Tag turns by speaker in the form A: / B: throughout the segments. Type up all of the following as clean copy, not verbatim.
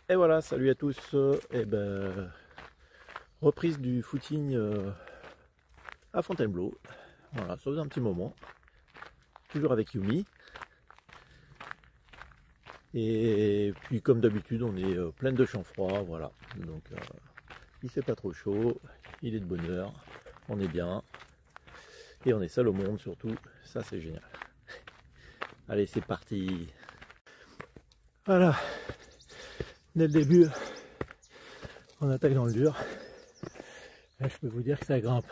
A: Et voilà, salut à tous. Reprise du footing à Fontainebleau. Voilà, ça faisait un petit moment. Toujours avec Yumi. Et puis comme d'habitude, on est plein de champs froids, voilà. Donc il fait pas trop chaud, il est de bonne heure, on est bien. Et on est seul au monde surtout, ça c'est génial. Allez, c'est parti. Voilà. Dès le début, on attaque dans le dur. Là, je peux vous dire que ça grimpe.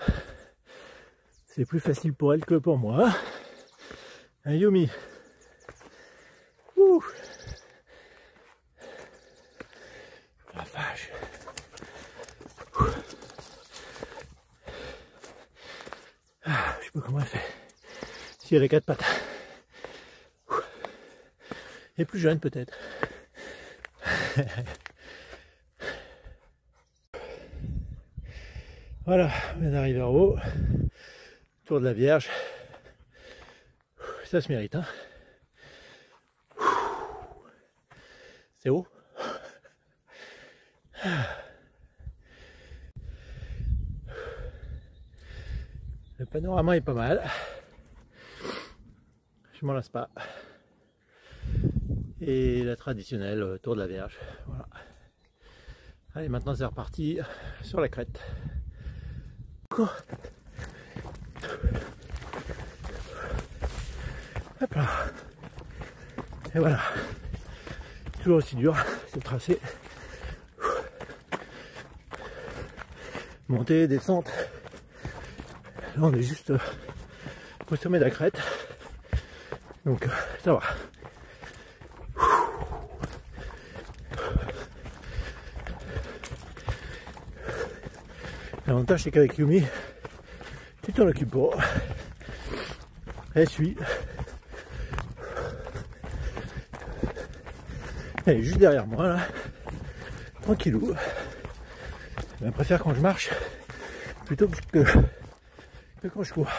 A: C'est plus facile pour elle que pour moi. Hein, Yumi. Ouh. La vache. Ouh. Ah, je sais pas comment elle fait. Si elle a 4 pattes. Ouh. Et plus jeune peut-être. Voilà, on vient d'arriver en haut. Tour de la Vierge. Ça se mérite, hein. C'est haut. Le panorama est pas mal. Je m'en lasse pas. Et la traditionnelle tour de la Vierge. Voilà. Allez, maintenant c'est reparti sur la crête. Quoi ? Hop là. Et voilà. Toujours aussi dur, c'est le tracé. Montée, descente. Là on est juste au sommet de la crête. Donc ça va. L'avantage c'est qu'avec Yumi, tu t'en occupes pas. Elle suit. Elle est juste derrière moi là. Tranquillou. Elle préfère quand je marche plutôt que quand je cours.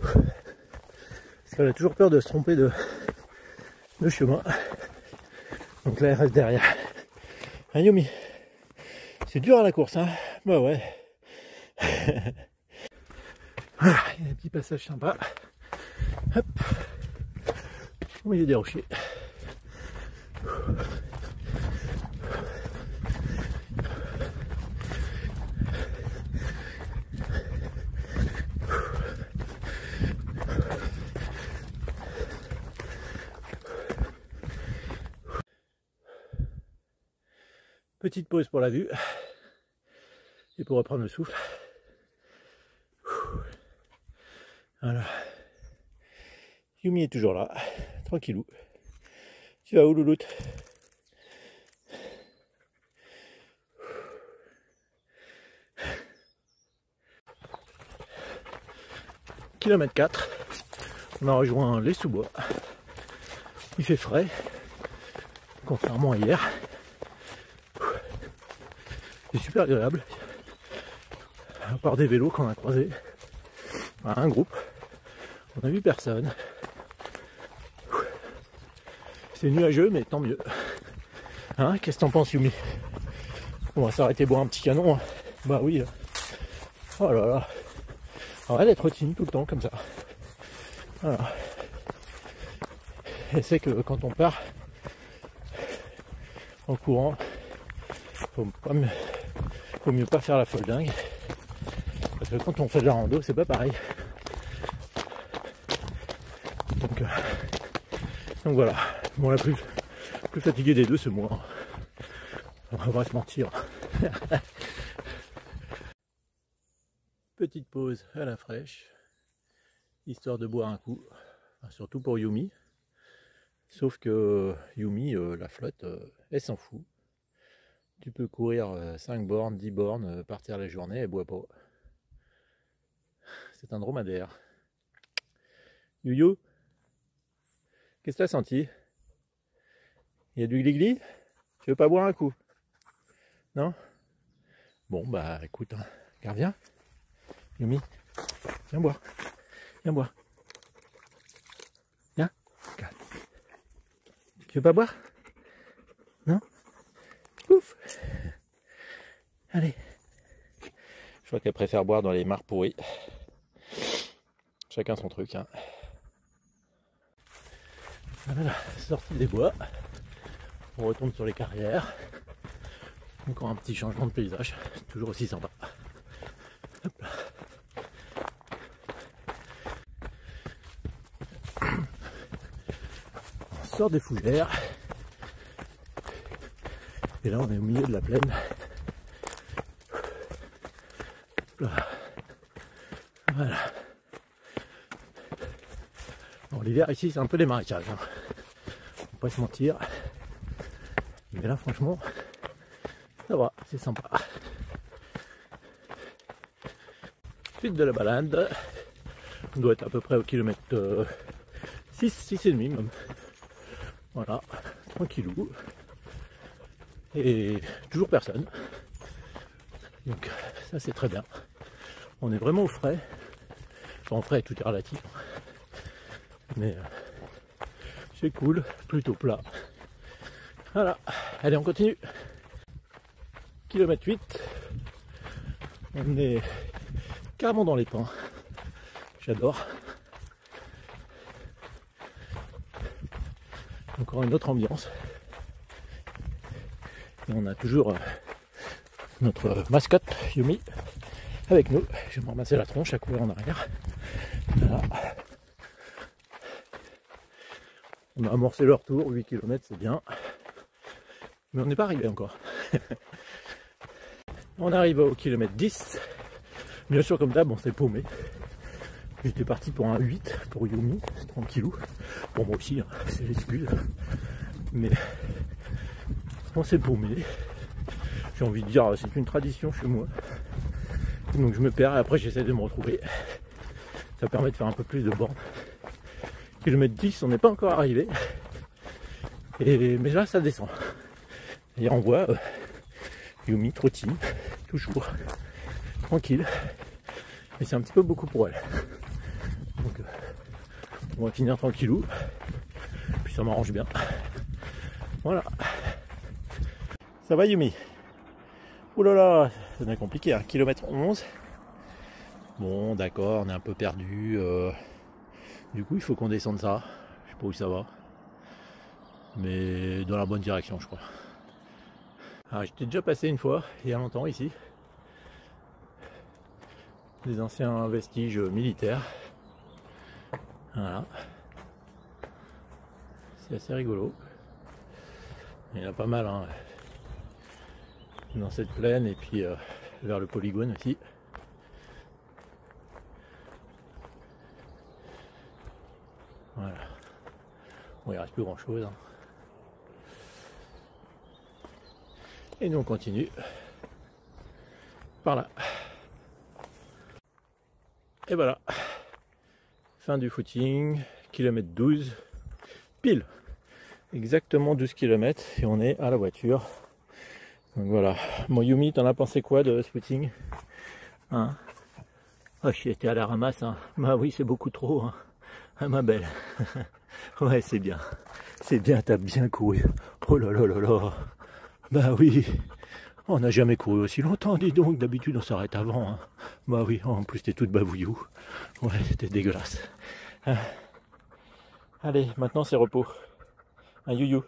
A: Parce qu'elle a toujours peur de se tromper de chemin. Donc là elle reste derrière. Hein, Yumi, c'est dur à la course, hein. Bah ouais. Voilà, il y a un petit passage sympa. Hop. Au milieu des rochers. Petite pause pour la vue et pour reprendre le souffle. Voilà. Yumi est toujours là, tranquillou. Tu vas où, louloute? Kilomètre 4, on a rejoint les sous-bois. Il fait frais, contrairement à hier. C'est super agréable, à part des vélos qu'on a croisés, un groupe, on a vu personne. C'est nuageux mais tant mieux. Hein, qu'est-ce que t'en penses, Yumi? On va s'arrêter boire un petit canon. Bah oui. Oh là là. Arrête d'être routine tout le temps comme ça. Voilà. Et c'est que quand on part en courant, faut mieux pas faire la folle dingue. Parce que quand on fait de la rando, c'est pas pareil. Donc voilà. Bon, la plus fatiguée des deux, c'est moi. On va pas se mentir. Petite pause à la fraîche, histoire de boire un coup, enfin, surtout pour Yumi. Sauf que Yumi, la flotte, elle s'en fout. Tu peux courir 5 bornes, 10 bornes, partir la journée, elle boit pas. C'est un dromadaire. Youyou, qu'est-ce que t'as senti? Il y a du gligli? Tu veux pas boire un coup? Non? Bon bah écoute, hein. Regarde, viens. Yumi, viens boire. Viens boire. Viens. Regarde. Tu veux pas boire? Non? Ouf. Allez. Je crois qu'elle préfère boire dans les mares pourries. Chacun son truc. Hein. Voilà, sortie des bois. On retombe sur les carrières. Encore un petit changement de paysage. Toujours aussi sympa. Hop là. On sort des fougères. Et là on est au milieu de la plaine. Voilà. Bon, l'hiver ici c'est un peu les marécages. Hein. Faut pas se mentir. Mais là franchement, ça va, c'est sympa. Suite de la balade. On doit être à peu près au kilomètre 6,5 même. Voilà, tranquillou. Et toujours personne. Donc ça c'est très bien. On est vraiment au frais. Enfin au frais tout est relatif. Mais c'est cool, plutôt plat. Voilà, allez on continue. Kilomètre 8. On est carrément dans les pins. J'adore. Encore une autre ambiance. Et on a toujours notre mascotte Yumi avec nous. Je vais me ramasser la tronche à courir en arrière. Voilà. On a amorcé le retour, 8 km c'est bien. Mais on n'est pas arrivé encore. On arrive au kilomètre 10. Bien sûr comme d'hab on s'est paumé. J'étais parti pour un 8 pour Yumi, tranquillou. Pour moi aussi, hein, c'est l'excuse. Mais on s'est paumé. J'ai envie de dire, c'est une tradition chez moi. Donc je me perds et après j'essaie de me retrouver. Ça permet de faire un peu plus de bornes. Kilomètre 10, on n'est pas encore arrivé. Mais là ça descend. Et on voit Yumi trottine, toujours tranquille. Et c'est un petit peu beaucoup pour elle. Donc on va finir tranquillou. Puis ça m'arrange bien. Voilà. Ça va Yumi? Ouh là là, ça devient compliqué, hein. Kilomètre 11. Bon d'accord, on est un peu perdu. Du coup il faut qu'on descende ça. Je sais pas où ça va. Mais dans la bonne direction je crois. Ah, j'étais déjà passé une fois, il y a longtemps ici. Des anciens vestiges militaires. Voilà. C'est assez rigolo. Il y en a pas mal hein, dans cette plaine et puis vers le polygone aussi. Voilà. Bon, il ne reste plus grand chose. Hein. Et nous on continue par là. Et voilà. Fin du footing, kilomètre 12, pile. Exactement 12 km et on est à la voiture. Donc voilà. Mon Yumi, t'en as pensé quoi de ce footing hein? Oh, j'ai été à la ramasse. Hein. Bah oui, c'est beaucoup trop. Hein. Ah, ma belle. Ouais, c'est bien. C'est bien, t'as bien couru. Oh là là là là. Bah oui. On n'a jamais couru aussi longtemps, dis donc. D'habitude, on s'arrête avant. Hein. Bah oui, en plus, t'es toute bavouillou. Ouais, c'était dégueulasse. Allez, maintenant, c'est repos. Un you-you.